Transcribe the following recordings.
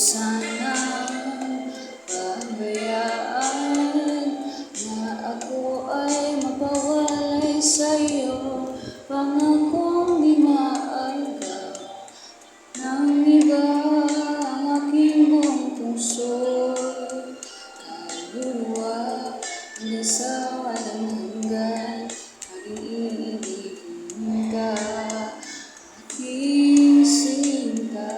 sanang pabayaan na ako ay mapawalay sa'yo. Pangakong di maagap ng iba ang aking buong puso. Kaluluwa hanggang sa walang hanggan, aking iibigin ka, aking sinta.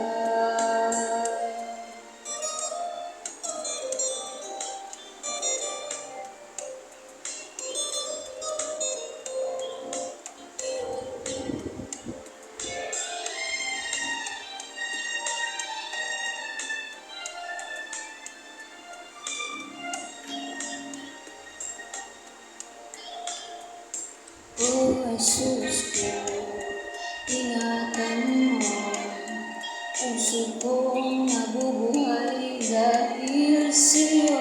Oh Jesus ko, ingatan mo puso kong nabubuhay dahil sa'yo.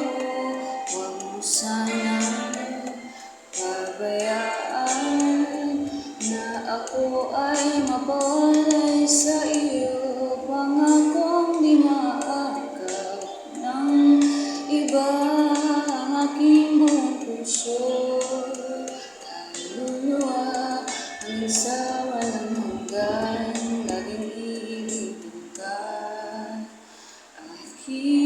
Huwag mo sanang pabayaan na ako ay mapawalay sa iyo. Pangakong di maagap ng iba ang aking buong puso. Kaluluwa hanggang sa walang hanggan, laging iibigin ka, aking